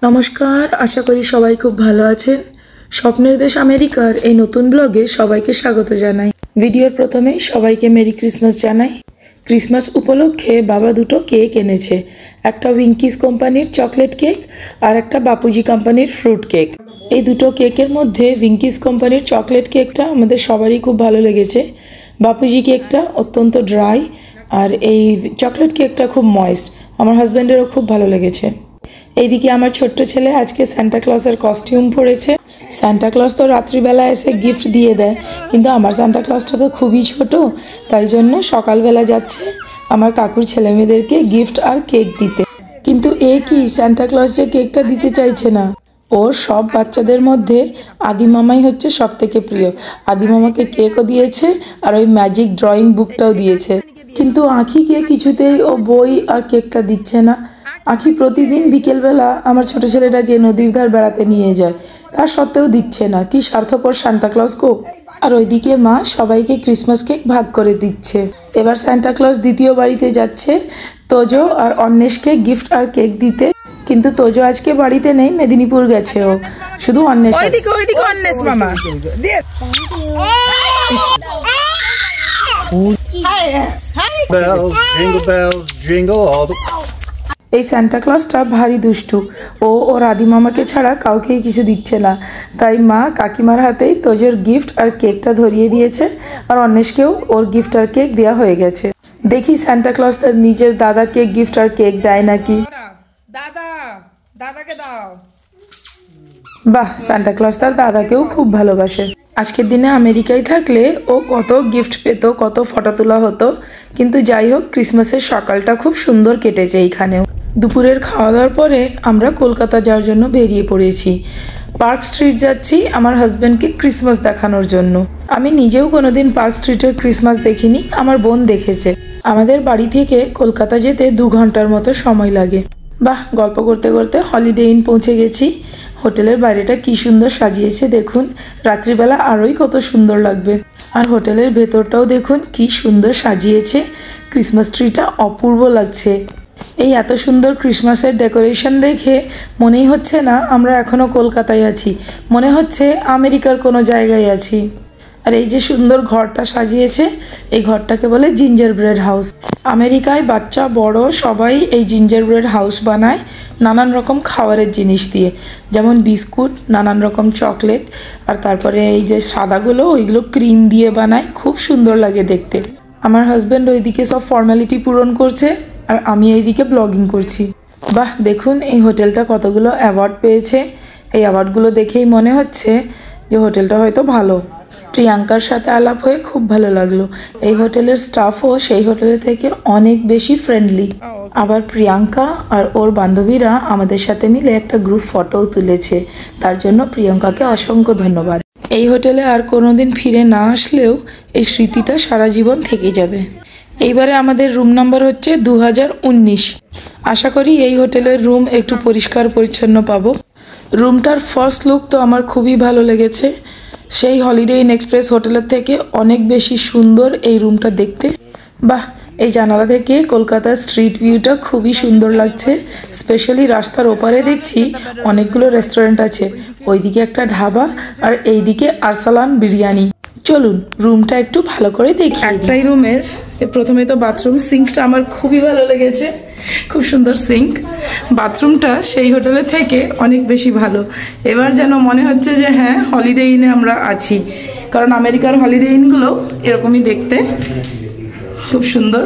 নমস্কার, আশা করি সবাই খুব ভালো আছেন। স্বপ্নের দেশ আমেরিকার এই নতুন ব্লগে সবাইকে স্বাগত জানাই। ভিডিওর প্রথমেই সবাইকে মেরি ক্রিসমাস জানাই। ক্রিসমাস উপলক্ষে বাবা দুটো কেক এনেছে, একটা উইঙ্কিস কোম্পানির চকলেট কেক আর একটা বাপুজি কোম্পানির ফ্রুট কেক। এই দুটো কেকের মধ্যে উইঙ্কিস কোম্পানির চকলেট কেকটা আমাদের সবারই খুব ভালো লেগেছে। বাপুজি কেকটা অত্যন্ত ড্রাই আর এই চকলেট কেকটা খুব ময়েস্ট। আমার হাজব্যান্ডেরও খুব ভালো লেগেছে। এইদিকে আমার ছোট্ট ছেলে আজকে সান্টা ক্লজের কস্টিউম পরেছে। সান্টা ক্লজ তো রাত্রিবেলা এসে গিফট দিয়ে দেয়, কিন্তু আমার সান্টা ক্লজটা তো খুবই ছোট, তাই জন্য সকালবেলা যাচ্ছে আমার কাকুর ছেলেমেয়েদেরকে গিফট আর কেক দিতে। কিন্তু এ কি, সান্টা ক্লজ যে কেকটা দিতে চাইছে না। ওর সব বাচ্চাদের মধ্যে আদি মামাই হচ্ছে সব থেকে প্রিয়। আদি মামাকে কেকও দিয়েছে আর ওই ম্যাজিক ড্রয়িং বুকটাও দিয়েছে, কিন্তু আঁখিকে কিছুতেই ও বই আর কেকটা দিচ্ছে না। আঁখি প্রতিদিন বিকেলবেলা আমার ছোট ছেলেটাকে নদীর ধার বেড়াতে নিয়ে যায়, তার সত্ত্বেও দিচ্ছে না। কি স্বার্থপর সান্টা ক্লজ গো। আর ওইদিকে মা সবাইকে ক্রিসমাস কেক ভাগ করে দিচ্ছে। এবার সান্টা ক্লজ দ্বিতীয় বাড়িতে যাচ্ছে তোজো আর অন্বেষকে গিফট আর কেক দিতে, কিন্তু তোজো আজকে বাড়িতে নেই, মেদিনীপুর গেছে ও, শুধু অন্বেষ। এই সান্টা ক্লজটা ভারী দুষ্টু, ও ওর আদি মামাকে ছাড়া কাউকেই কিছু দিচ্ছে না। তাই মা কাকিমার হাতেই তোজোর গিফট আর কেকটা ধরিয়ে দিয়েছে, আর অন্বেষকেও ওর গিফট আর কেক দেওয়া হয়ে গেছে। দেখি সান্টা ক্লজ তার নিজের দাদাকে গিফট আর কেক দেয় নাকি। দাদাকে দাও। বাহ, সান্টা ক্লজ তার দাদাকেও খুব ভালোবাসে। আজকের দিনে আমেরিকায় থাকলে ও কত গিফট পেত, কত ফটো তোলা হতো, কিন্তু যাই হোক ক্রিসমাসের সকালটা খুব সুন্দর কেটেছে এইখানেও। দুপুরের খাওয়া দাওয়ার পরে আমরা কলকাতা যাওয়ার জন্য বেরিয়ে পড়েছি। পার্ক স্ট্রিট যাচ্ছি আমার হাজব্যান্ডকে ক্রিসমাস দেখানোর জন্য। আমি নিজেও কোনোদিন পার্ক স্ট্রিটের ক্রিসমাস দেখিনি, আমার বোন দেখেছে। আমাদের বাড়ি থেকে কলকাতা যেতে 2 ঘন্টার মতো সময় লাগে। বাহ, গল্প করতে করতে হলিডে ইন পৌঁছে গেছি। হোটেলের বাইরেটা কি সুন্দর সাজিয়েছে দেখুন, রাত্রিবেলা আরোই কত সুন্দর লাগবে। আর হোটেলের ভেতরটাও দেখুন কি সুন্দর সাজিয়েছে, ক্রিসমাস ট্রিটা অপূর্ব লাগছে। এই এত সুন্দর ক্রিসমাসের ডেকোরেশন দেখে মনেই হচ্ছে না আমরা এখনও কলকাতায় আছি, মনে হচ্ছে আমেরিকার কোনো জায়গায় আছি। আর এই যে সুন্দর ঘরটা সাজিয়েছে, এই ঘরটাকে বলে জিঞ্জার ব্রেড হাউস। আমেরিকায় বাচ্চা বড় সবাই এই জিঞ্জার ব্রেড হাউস বানায় নানান রকম খাবারের জিনিস দিয়ে, যেমন বিস্কুট, নানান রকম চকলেট, আর তারপরে এই যে সাদাগুলো ওইগুলো ক্রিম দিয়ে বানায়, খুব সুন্দর লাগে দেখতে। আমার হাজব্যান্ড ওইদিকে সব ফর্মালিটি পূরণ করছে আর আমি এইদিকে ব্লগিং করছি। বাহ, দেখুন এই হোটেলটা কতগুলো অ্যাওয়ার্ড পেয়েছে। এই অ্যাওয়ার্ডগুলো দেখেই মনে হচ্ছে যে হোটেলটা হয়তো ভালো। প্রিয়াঙ্কার সাথে আলাপ হয়ে খুব ভালো লাগলো। এই হোটেলের স্টাফও সেই হোটেলের থেকে অনেক বেশি ফ্রেন্ডলি। আবার প্রিয়াঙ্কা আর ওর বান্ধবীরা আমাদের সাথে মিলে একটা গ্রুপ ফটোও তুলেছে, তার জন্য প্রিয়াঙ্কাকে অসংখ্য ধন্যবাদ। এই হোটেলে আর কোনোদিন ফিরে না আসলেও এই স্মৃতিটা সারা জীবন থেকে যাবে। এইবারে আমাদের রুম নাম্বার হচ্ছে 2019। আশা করি এই হোটেলের রুম একটু পরিষ্কার পরিচ্ছন্ন পাবো। রুমটার ফার্স্ট লুক তো আমার খুবই ভালো লেগেছে। সেই হলিডে ইন এক্সপ্রেস হোটেলের থেকে অনেক বেশি সুন্দর এই রুমটা দেখতে। বাহ, এই জানালা থেকে কলকাতার স্ট্রিট ভিউটা খুবই সুন্দর লাগছে। স্পেশালি রাস্তার ওপারে দেখছি অনেকগুলো রেস্টুরেন্ট আছে, ওইদিকে একটা ঢাবা আর এইদিকে আরসালান বিরিয়ানি। চলুন রুমটা একটু ভালো করে দেখি। একটাই রুমের প্রথমে তো বাথরুম, সিঙ্কটা আমার খুবই ভালো লেগেছে, খুব সুন্দর সিঙ্ক। বাথরুমটা সেই হোটেলের থেকে অনেক বেশি ভালো। এবার যেন মনে হচ্ছে যে হ্যাঁ, হলিডে ইনে আমরা আছি, কারণ আমেরিকার হলিডে ইনগুলো এরকমই দেখতে, খুব সুন্দর।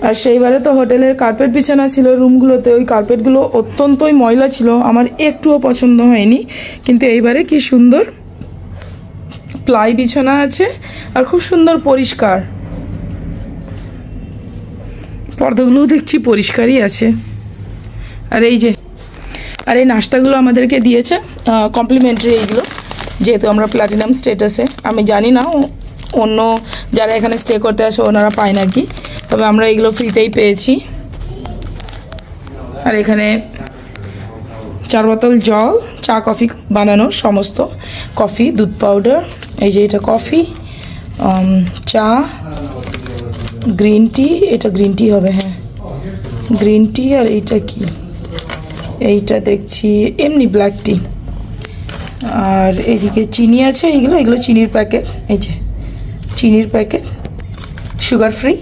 আর সেইবারে তো হোটেলের কার্পেট বিছানা ছিল রুমগুলোতে, ওই কার্পেটগুলো অত্যন্তই ময়লা ছিল, আমার একটুও পছন্দ হয়নি। কিন্তু এইবারে কি সুন্দর প্লাই বিছানা আছে আর খুব সুন্দর পরিষ্কার, পর্দাগুলোও দেখছি পরিষ্কারই আছে। আর এই যে এই নাস্তাগুলো আমাদেরকে দিয়েছে কমপ্লিমেন্টারি, এইগুলো যেহেতু আমরা প্ল্যাটিনাম স্টেটাসে। আমি জানি না অন্য যারা এখানে স্টে করতে আসে ওনারা পায় নাকি, তবে আমরা এগুলো ফ্রিতেই পেয়েছি। আর এখানে 4 বোতল জল, চা কফি বানানোর সমস্ত কফি, দুধ পাউডার, এই যে এটা কফি, চা, গ্রিন টি, এটা গ্রিন টি হবে, হ্যাঁ গ্রিন টি। আর এইটা কি, এইটা দেখছি এমনি ব্ল্যাক টি। আর এইদিকে চিনি আছে, এগুলো চিনির প্যাকেট, এই যে চিনির প্যাকেট, সুগার ফ্রি।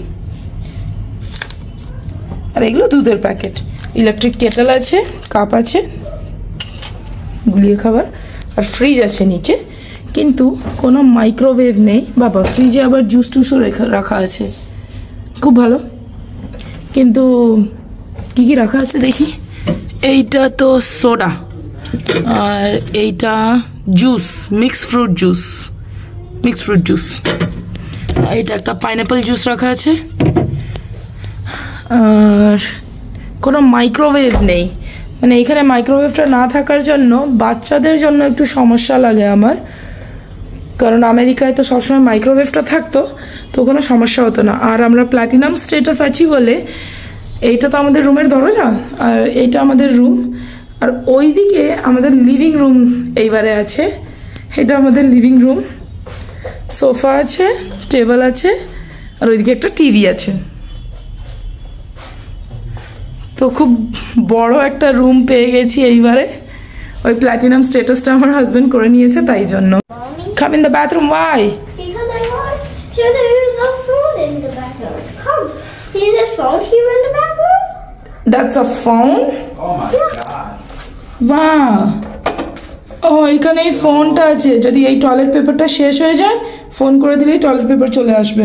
আর এগুলো দুধের প্যাকেট। ইলেকট্রিক কেটেল আছে, কাপ আছে গুলিয়ে খাবার, আর ফ্রিজ আছে নিচে, কিন্তু কোনো মাইক্রোওয়েভ নেই। বাবা, ফ্রিজে আবার জুস টুসও রাখা আছে, খুব ভালো। কিন্তু কি কি রাখা আছে দেখি। এইটা তো সোডা, আর এইটা জুস, মিক্সড ফ্রুট জুস। এইটা একটা পাইনাপেল জুস রাখা আছে। আর কোনো মাইক্রোওয়েভ নেই, মানে এখানে মাইক্রোওয়েভটা না থাকার জন্য বাচ্চাদের জন্য একটু সমস্যা লাগে আমার, কারণ আমেরিকায় তো সবসময় মাইক্রোওয়েভটা থাকতো, তো কোনো সমস্যা হতো না। আর আমরা প্ল্যাটিনাম স্ট্যাটাস আছি বলে এইটা তো আমাদের রুমের দরজা, আর এইটা আমাদের রুম। আর ওইদিকে আমাদের লিভিং রুম এইবারে আছে, এটা আমাদের লিভিং রুম। সোফা আছে, টেবিল আছে, আর ওইদিকে একটা টিভি আছে। তো খুব বড় একটা রুম পেয়ে গেছি এইবারে। ওই প্ল্যাটিনাম স্ট্যাটাসটা আমার হাজবেন্ড করে নিয়েছে, তাই জন্য। Come in the bathroom, why? Because I want to use the phone in the bathroom. Come, see this phone here in the bathroom? That's a phone? Oh my god. Wow. ও এখানে এই ফোনটা আছে, যদি এই টয়লেট পেপারটা শেষ হয়ে যায় ফোন করে দিলেই টয়লেট পেপার চলে আসবে।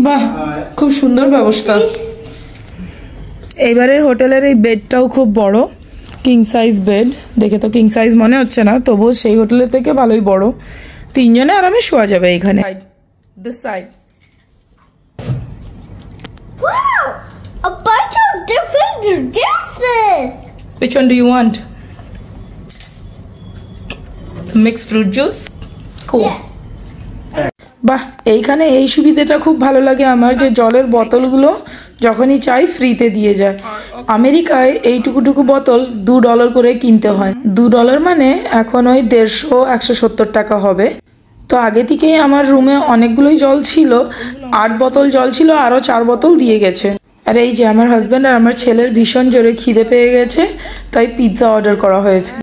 বাহ, খুব সুন্দর ব্যবস্থা। এইবারের হোটেলের এই বেডটাও খুব বড়, কিং সাইজ বেড। দেখে তো কিং সাইজ মনে হচ্ছে না, তবুও সেই হোটেলের থেকে ভালোই বড়। তিনজনে আরামে শোয়া যাবে এখানে। This side. Wow, a bunch of different juices. Which one do you want? Mixed fruit juice? Cool. Yeah. বাহ, এইখানে এই সুবিধাটা খুব ভালো লাগে আমার, যে জলের বোতলগুলো যখনই চাই ফ্রিতে দিয়ে যায়। আমেরিকায় এইটুকুটুকু বোতল $2 করে কিনতে হয়। $2 মানে এখন ওই 150-170 টাকা হবে। তো আগে থেকেই আমার রুমে অনেকগুলোই জল ছিল, 8 বোতল জল ছিল, আরও 4 বোতল দিয়ে গেছে। আর এই যে আমার হাজব্যান্ড আর আমার ছেলের ভীষণ জোরে খিদে পেয়ে গেছে, তাই পিৎজা অর্ডার করা হয়েছে।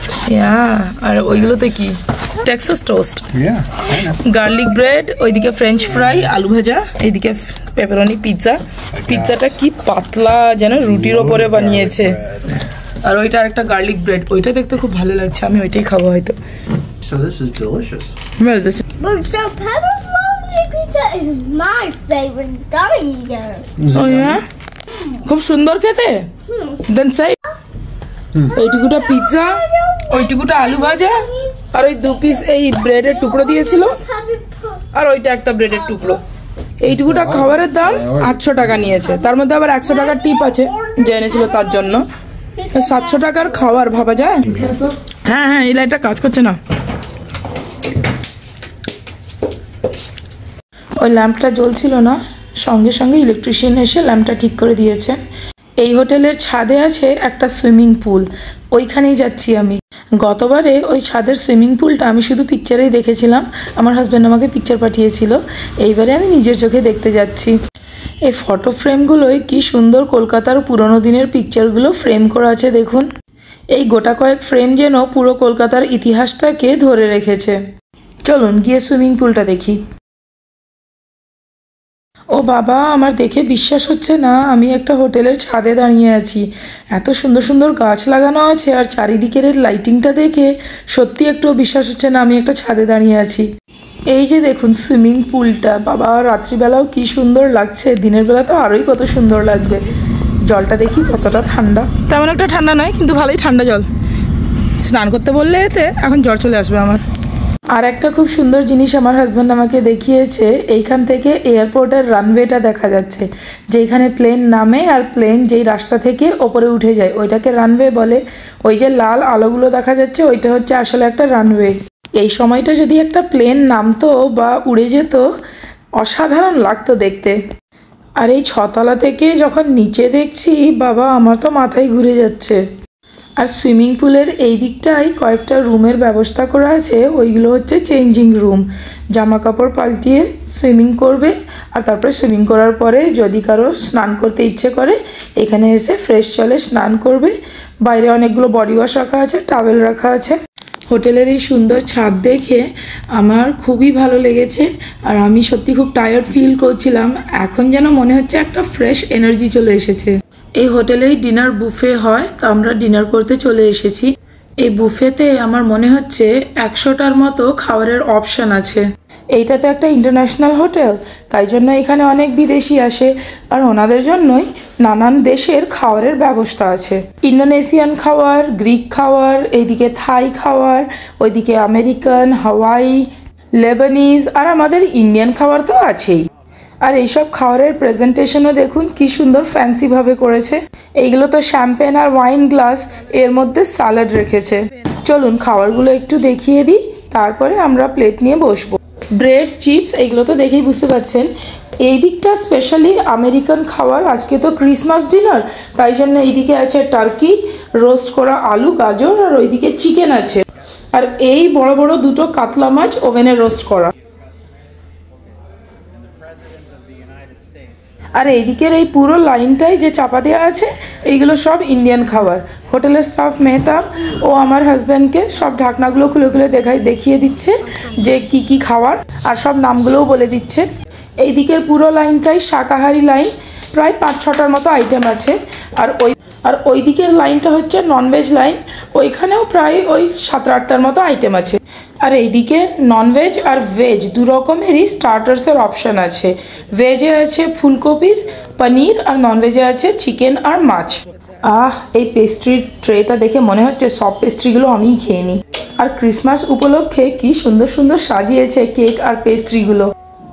আর ওইগুলোতে কি, টেক্সাস টোস্ট, গার্লিক ব্রেড, ওইদিকে ফ্রেঞ্চ ফ্রাই, আলু ভাজা, এইদিকে পেপারনি পিৎজা। পিৎজাটা কি পাতলা, যেন রুটির ওপরে বানিয়েছে। আর ওইটা একটা গার্লিক ব্রেড, ওইটা দেখতে খুব ভালো লাগছে, আমি ওইটাই খাবো হয়তো। So this is delicious. Well, this is... But the pepperoni pizza is my favorite gummy bear. Oh yeah? খুব সুন্দর খেতে। দেন সাই এইটুকুটা পিৎজা, ওইটুকুটা আলু ভাজা, আর ওই 2 পিস এই ব্রেডের টুকরো দিয়েছিল, আর ওইটা একটা ব্রেডের টুকরো। এইটুকুটা খাবারের দাম 800 টাকা নিয়েছে, তার মধ্যে আবার 100 টাকার টিপ আছে যে এনেছিল তার জন্য। 700 টাকার খাবার ভাবা যায়? হ্যাঁ হ্যাঁ, এই লাইটটা কাজ করছে না। ওই ল্যাম্পটা জ্বলছিল না, সঙ্গে সঙ্গে ইলেকট্রিশিয়ান এসে ল্যাম্পটা ঠিক করে দিয়েছে। এই হোটেলের ছাদে আছে একটা সুইমিং পুল, ওইখানেই যাচ্ছি আমি। গতবারে ওই ছাদের সুইমিং পুলটা আমি শুধু পিকচারেই দেখেছিলাম, আমার হাজব্যান্ড আমাকে পিকচার পাঠিয়েছিল। এইবারে আমি নিজের চোখে দেখতে যাচ্ছি। এই ফটো ফ্রেমগুলোই কি সুন্দর, কলকাতার পুরনো দিনের পিকচারগুলো ফ্রেম করা আছে দেখুন। এই গোটা কয়েক ফ্রেম যেন পুরো কলকাতার ইতিহাসটাকে ধরে রেখেছে। চলুন গিয়ে সুইমিং পুলটা দেখি। ও বাবা, আমার দেখে বিশ্বাস হচ্ছে না আমি একটা হোটেলের ছাদে দাঁড়িয়ে আছি। এত সুন্দর সুন্দর গাছ লাগানো আছে, আর চারিদিকের লাইটিংটা দেখে সত্যি একটুও বিশ্বাস হচ্ছে না আমি একটা ছাদে দাঁড়িয়ে আছি। এই যে দেখুন সুইমিং পুলটা, বাবা রাত্রিবেলাও কি সুন্দর লাগছে, দিনের বেলা তো আরোই কত সুন্দর লাগবে। জলটা দেখি কতটা ঠান্ডা, তেমন একটা ঠান্ডা নয় কিন্তু ভালোই ঠান্ডা জল। স্নান করতে বললে এতে এখন জ্বর চলে আসবে আমার। আর একটা খুব সুন্দর জিনিস আমার হাজব্যান্ড আমাকে দেখিয়েছে, এইখান থেকে এয়ারপোর্টের রানওয়েটা দেখা যাচ্ছে, যেখানে প্লেন নামে আর প্লেন যেই রাস্তা থেকে ওপরে উঠে যায় ওইটাকে রানওয়ে বলে। ওই যে লাল আলোগুলো দেখা যাচ্ছে ওইটা হচ্ছে আসলে একটা রানওয়ে। এই সময়টা যদি একটা প্লেন নামতো বা উড়ে যেত, অসাধারণ লাগতো দেখতে। আর এই 6 তলা থেকে যখন নিচে দেখছি, বাবা আমার তো মাথায় ঘুরে যাচ্ছে। আর সুইমিং পুলের এই দিকটায় কয়েকটা রুমের ব্যবস্থা করা আছে, ওইগুলো হচ্ছে চেঞ্জিং রুম। জামা কাপড় পাল্টিয়ে সুইমিং করবে, আর তারপরে সুইমিং করার পরে যদি কারো স্নান করতে ইচ্ছে করে এখানে এসে ফ্রেশ জলে স্নান করবে। বাইরে অনেকগুলো বডি ওয়াশ রাখা আছে, টাওয়েল রাখা আছে। হোটেলের এই সুন্দর ছাদ দেখে আমার খুবই ভালো লেগেছে, আর আমি সত্যি খুব টায়ার্ড ফিল করছিলাম। এখন যেন মনে হচ্ছে একটা ফ্রেশ এনার্জি চলে এসেছে। এই হোটেলেই ডিনার বুফে হয়, তো আমরা ডিনার করতে চলে এসেছি। এই বুফেতে আমার মনে হচ্ছে 100টার মতো খাবারের অপশান আছে। এইটা তো একটা ইন্টারন্যাশনাল হোটেল, তাই জন্য এখানে অনেক বিদেশি আসে, আর ওনাদের জন্যই নানান দেশের খাবারের ব্যবস্থা আছে। ইন্দোনেশিয়ান খাবার, গ্রিক খাবার, এইদিকে থাই খাবার, ওইদিকে আমেরিকান, হাওয়াই, লেবানিজ, আর আমাদের ইন্ডিয়ান খাবার তো আছেই। আর এইসব খাবারের প্রেজেন্টেশনও দেখুন কি সুন্দর ফ্যান্সিভাবে করেছে। এইগুলো তো শ্যাম্পেন আর ওয়াইন গ্লাস, এর মধ্যে স্যালাড রেখেছে। চলুন খাবারগুলো একটু দেখিয়ে দিই, তারপরে আমরা প্লেট নিয়ে বসবো। ব্রেড, চিপস, এইগুলো তো দেখেই বুঝতে পারছেন। এই দিকটা স্পেশালি আমেরিকান খাবার। আজকে তো ক্রিসমাস ডিনার, তাই জন্য এইদিকে আছে টার্কি, রোস্ট করা আলু, গাজর, আর ওইদিকে চিকেন আছে। আর এই বড় বড় দুটো কাতলা মাছ ওভেনে রোস্ট করা। আর এইদিকের এই পুরো লাইনটাই যে চাপা দেওয়া আছে, এইগুলো সব ইন্ডিয়ান খাবার। হোটেলের স্টাফ মেহতাব ও আমার হাজব্যান্ডকে সব ঢাকনাগুলো খুলে খুলে দেখিয়ে দিচ্ছে যে কি কি খাবার, আর সব নামগুলোও বলে দিচ্ছে। এইদিকের পুরো লাইনটাই শাকাহারি লাইন, প্রায় 5-6টার মতো আইটেম আছে। আর ওই দিকের লাইনটা হচ্ছে ননভেজ লাইন, ওইখানেও প্রায় ওই 7-8টার মতো আইটেম আছে। আর এইদিকে ননভেজ আর ভেজ দু রকমেরই স্টার্টার্সের অপশান আছে। ভেজে আছে ফুলকপির পনির, আর ননভেজে আছে চিকেন আর মাছ। এই পেস্ট্রির ট্রেটা দেখে মনে হচ্ছে সব পেস্ট্রিগুলো আমিই খেয়ে নিই। আর ক্রিসমাস উপলক্ষে কি সুন্দর সুন্দর সাজিয়েছে কেক আর পেস্ট্রিগুলো,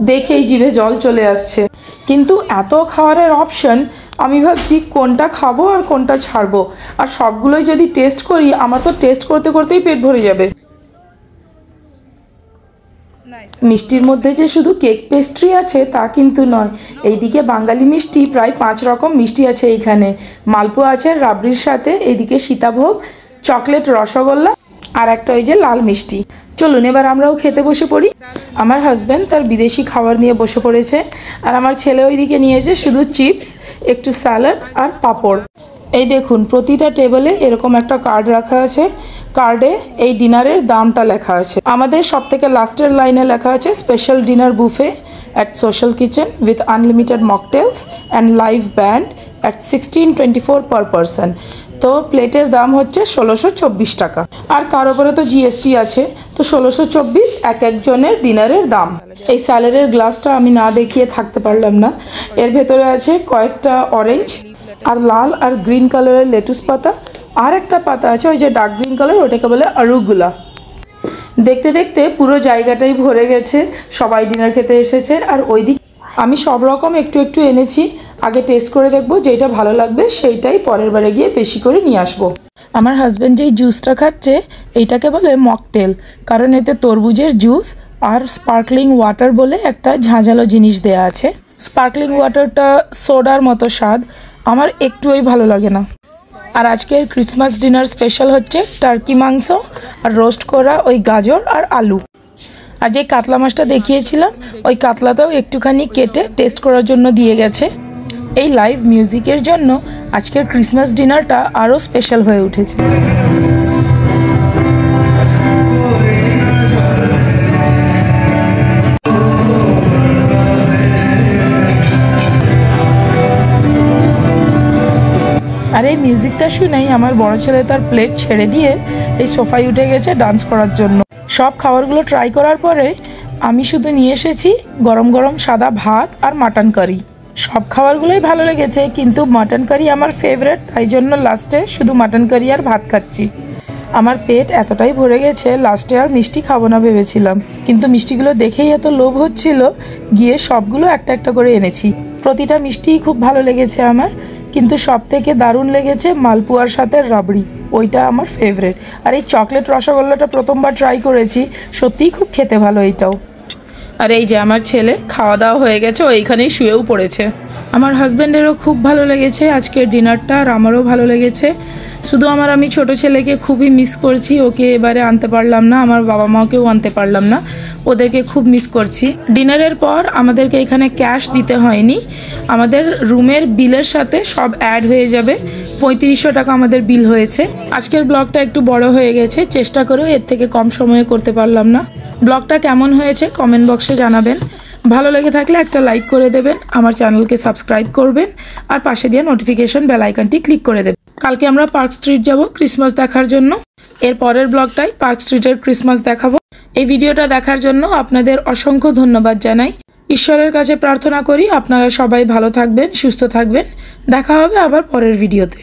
দেখেই জিভে জল চলে আসছে। কিন্তু এত খাবারের অপশান, আমি ভাবছি কোনটা খাবো আর কোনটা ছাড়বো। আর সবগুলোই যদি টেস্ট করি, আমার তো টেস্ট করতে করতেই পেট ভরে যাবে। মিষ্টির মধ্যে যে শুধু কেক পেস্ট্রি আছে তা কিন্তু নয়, এইদিকে বাঙালি মিষ্টি প্রায় 5 রকম মিষ্টি আছে এইখানে। মালপোয়া আছে রাবড়ির সাথে, এইদিকে সীতাভোগ, চকলেট রসগোল্লা, আর একটা ওই যে লাল মিষ্টি। চলুন এবার আমরাও খেতে বসে পড়ি। আমার হাজব্যান্ড তার বিদেশি খাবার নিয়ে বসে পড়েছে, আর আমার ছেলে ওইদিকে নিয়েছে শুধু চিপস, একটু স্যালাড আর পাঁপড়। এই দেখুন প্রতিটা টেবিলে এরকম একটা কার্ড রাখা আছে, কার্ডে এই ডিনারের দামটা লেখা আছে। আমাদের সব থেকে লাস্টের লাইনে লেখা আছে special dinner buffet at social kitchen with unlimited mocktails and live band at 1624 per person. তো প্লেটের দাম হচ্ছে 1624 টাকা, আর তার উপরে তো জিএসটি আছে, তো 1624 একজনের ডিনারের দাম। এই স্যালাডের গ্লাসটা আমি না দেখিয়ে থাকতে পারলাম না। এর ভেতরে আছে কয়েকটা অরেঞ্জ আর লাল আর গ্রিন কালারের লেটুস পাতা, আর একটা পাতা আছে ওই যে ডার্ক গ্রিন কালার, ওটাকে বলে আরুগুলা। দেখতে দেখতে পুরো জায়গাটাই ভরে গেছে, সবাই ডিনার খেতে এসেছে। আর ওই দিক আমি সব রকম একটু একটু এনেছি, আগে টেস্ট করে দেখবো, যেটা ভালো লাগবে সেইটাই পরের বারে গিয়ে বেশি করে নিয়ে আসবো। আমার হাজব্যান্ড যেই জুসটা খাচ্ছে এইটাকে বলে মকটেল, কারণ এতে তরমুজের জুস আর স্পার্কলিং ওয়াটার বলে একটা ঝাঁঝালো জিনিস দেয়া আছে। স্পার্কলিং ওয়াটারটা সোডার মতো স্বাদ, আমার একটুই ভালো লাগে না। আর আজকের ক্রিসমাস ডিনার স্পেশাল হচ্ছে টার্কি মাংস আর রোস্ট করা ওই গাজর আর আলু। আর যে কাতলা মাছটা দেখিয়েছিলাম, ওই কাতলাটাও একটুখানি কেটে টেস্ট করার জন্য দিয়ে গেছে। এই লাইভ মিউজিকের জন্য আজকের ক্রিসমাস ডিনারটা আরও স্পেশাল হয়ে উঠেছে। আর এই মিউজিকটা শুনেই আমার বড় ছেলে তার প্লেট ছেড়ে দিয়ে এই সোফায় উঠে গেছে ডান্স করার জন্য। সব খাবারগুলো ট্রাই করার পরে আমি শুধু নিয়ে এসেছি গরম গরম সাদা ভাত আর মাটন কারি। সব খাবারগুলোই ভালো লেগেছে, কিন্তু মাটন কারি আমার ফেভারিট, তাই জন্য লাস্টে শুধু মাটন কারি আর ভাত খাচ্ছি। আমার পেট এতটাই ভরে গেছে, লাস্টে আর মিষ্টি খাবো না ভেবেছিলাম, কিন্তু মিষ্টিগুলো দেখেই এত লোভ হচ্ছিল, গিয়ে সবগুলো একটা একটা করে এনেছি। প্রতিটা মিষ্টিই খুব ভালো লেগেছে আমার, কিন্তু সব থেকে দারুণ লেগেছে মালপোয়ার সাথে রাবড়ি, ওইটা আমার ফেভারিট। আর এই চকলেট রসগোল্লাটা প্রথমবার ট্রাই করেছি, সত্যিই খুব খেতে ভালো এইটাও। আর এই যে আমার ছেলে খাওয়া দাওয়া হয়ে গেছে, ও এইখানেই শুয়েও পড়েছে। আমার হাজব্যান্ডেরও খুব ভালো লেগেছে আজকের ডিনারটা, আর আমারও ভালো লেগেছে। শুধু আমি ছোট ছেলেকে খুবই মিস করছি, ওকে এবারে আনতে পারলাম না, আমার বাবা মাকেও আনতে পারলাম না, ওদেরকে খুব মিস করছি। ডিনারের পর আমাদেরকে এখানে ক্যাশ দিতে হয়নি, আমাদের রুমের বিলের সাথে সব অ্যাড হয়ে যাবে। 3500 টাকা আমাদের বিল হয়েছে। আজকের ব্লগটা একটু বড় হয়ে গেছে, চেষ্টা করেও এর থেকে কম সময়ে করতে পারলাম না। ব্লগটা কেমন হয়েছে কমেন্ট বক্সে জানাবেন। ভালো লেগে থাকলে একটা লাইক করে দেবেন, আমার চ্যানেলকে সাবস্ক্রাইব করবেন আর পাশে দিয়ে নোটিফিকেশন বেল আইকনটি ক্লিক করে দেবেন। কালকে আমরা পার্ক স্ট্রিট যাব ক্রিসমাস দেখার জন্য। এর পরের ব্লগটাই পার্ক স্ট্রিটের ক্রিসমাস দেখাবো। এই ভিডিওটা দেখার জন্য আপনাদের অসংখ্য ধন্যবাদ জানাই। ঈশ্বরের কাছে প্রার্থনা করি আপনারা সবাই ভালো থাকবেন, সুস্থ থাকবেন। দেখা হবে আবার পরের ভিডিওতে।